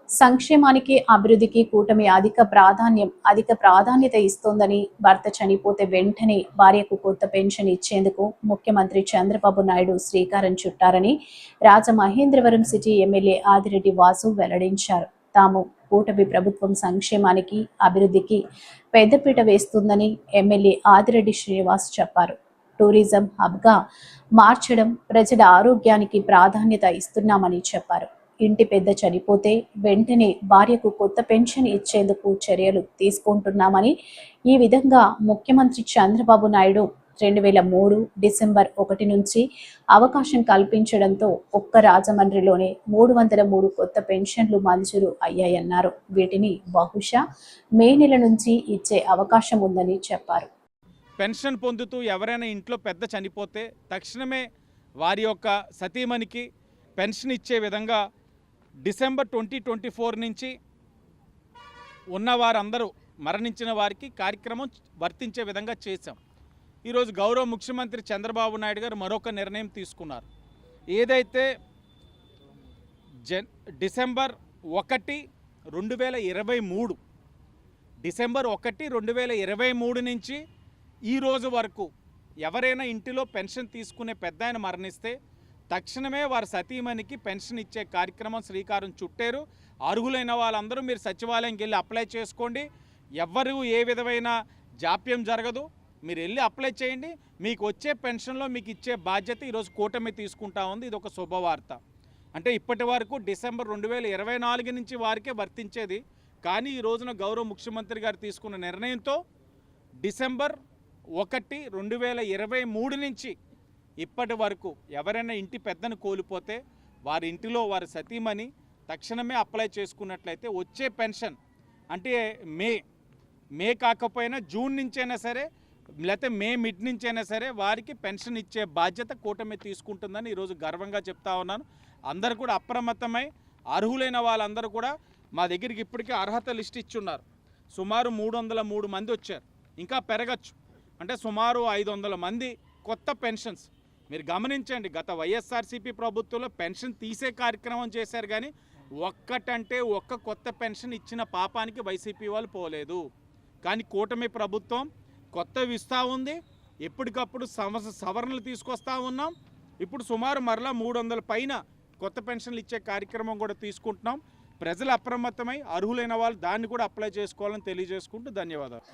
సంక్షేమానికి అభివృద్ధికి కూటమి అధిక ప్రాధాన్యత ఇస్తోందని, భర్త చనిపోతే వెంటనే భార్యకు కొత్త పెన్షన్ ఇచ్చేందుకు ముఖ్యమంత్రి చంద్రబాబు నాయుడు శ్రీకారం చుట్టారని రాజమహేంద్రవరం సిటీ ఎమ్మెల్యే ఆదిరెడ్డి వాసు వెల్లడించారు. తాము కూటమి ప్రభుత్వం సంక్షేమానికి అభివృద్ధికి పెద్దపీట వేస్తుందని ఎమ్మెల్యే ఆదిరెడ్డి శ్రీనివాస్ చెప్పారు. టూరిజం హబ్గా మార్చడం, ప్రజల ఆరోగ్యానికి ప్రాధాన్యత ఇస్తున్నామని చెప్పారు. ఇంటి పెద్ద చనిపోతే వెంటనే భార్యకు కొత్త పెన్షన్ ఇచ్చేందుకు చర్యలు తీసుకుంటున్నామని, ఈ విధంగా ముఖ్యమంత్రి చంద్రబాబు నాయుడు 2003 డిసెంబర్ 1 నుంచి అవకాశం కల్పించడంతో ఒక్క రాజమండ్రిలోనే 303 కొత్త పెన్షన్లు మంజూరు అయ్యాయన్నారు. వీటిని బహుశా మే నెల నుంచి ఇచ్చే అవకాశం ఉందని చెప్పారు. పెన్షన్ పొందుతూ ఎవరైనా ఇంట్లో పెద్ద చనిపోతే తక్షణమే వారి యొక్క సతీమణికి పెన్షన్ ఇచ్చే విధంగా డిసెంబర్ 2024 నుంచి ఉన్నవారందరూ మరణించిన వారికి కార్యక్రమం వర్తించే విధంగా చేశాం. ఈరోజు గౌరవ ముఖ్యమంత్రి చంద్రబాబు నాయుడు గారు మరొక నిర్ణయం తీసుకున్నారు. ఏదైతే డిసెంబర్ 1, 2023 డిసెంబర్ 1, 2023 నుంచి ఈ రోజు వరకు ఎవరైనా ఇంటిలో పెన్షన్ తీసుకునే పెద్దాయన మరణిస్తే తక్షణమే వారి సతీమణికి పెన్షన్ ఇచ్చే కార్యక్రమం శ్రీకారం చుట్టారు. అర్హులైన వాళ్ళందరూ మీరు సచివాలయంకి వెళ్ళి అప్లై చేసుకోండి. ఎవ్వరూ ఏ విధమైన జాప్యం జరగదు. మీరు వెళ్ళి అప్లై చేయండి. మీకు వచ్చే పెన్షన్లో మీకు ఇచ్చే బాధ్యత ఈరోజు కూటమి తీసుకుంటా ఉంది. ఇది ఒక శుభవార్త. అంటే ఇప్పటి వరకు డిసెంబర్ 2024 నుంచి వారికే వర్తించేది. కానీ ఈ రోజున గౌరవ ముఖ్యమంత్రి గారు తీసుకున్న నిర్ణయంతో డిసెంబర్ 1, 2023 నుంచి ఇప్పటి వరకు ఎవరైనా ఇంటి పెద్దను కోల్పోతే వారి ఇంటిలో వారి సతీమణి తక్షణమే అప్లై చేసుకున్నట్లయితే వచ్చే పెన్షన్ అంటే మే కాకపోయినా జూన్ నుంచైనా సరే, లేకపోతే మే మిడ్ నుంచైనా సరే వారికి పెన్షన్ ఇచ్చే బాధ్యత కూటమి తీసుకుంటుందని ఈరోజు గర్వంగా చెప్తా ఉన్నాను. అందరూ కూడా అప్రమత్తమై అర్హులైన వాళ్ళందరూ కూడా మా దగ్గరికి ఇప్పటికే అర్హత లిస్ట్ ఇచ్చున్నారు. సుమారు 303 మంది వచ్చారు. ఇంకా పెరగచ్చు. అంటే సుమారు 500 మంది కొత్త పెన్షన్స్. మీరు గమనించండి, గత వైఎస్ఆర్సీపీ ప్రభుత్వంలో పెన్షన్ తీసే కార్యక్రమం చేశారు, కానీ ఒక్క కొత్త పెన్షన్ ఇచ్చిన పాపానికి వైసీపీ వాళ్ళు పోలేదు. కానీ కూటమి ప్రభుత్వం కొత్తవి ఇస్తూ ఉంది. ఎప్పటికప్పుడు సవరణలు తీసుకొస్తూ ఉన్నాం. ఇప్పుడు సుమారు మరలా 300 పైన కొత్త పెన్షన్లు ఇచ్చే కార్యక్రమం కూడా తీసుకుంటున్నాం. ప్రజలు అప్రమత్తమై అర్హులైన వాళ్ళు దాన్ని కూడా అప్లై చేసుకోవాలని తెలియజేసుకుంటూ ధన్యవాదాలు.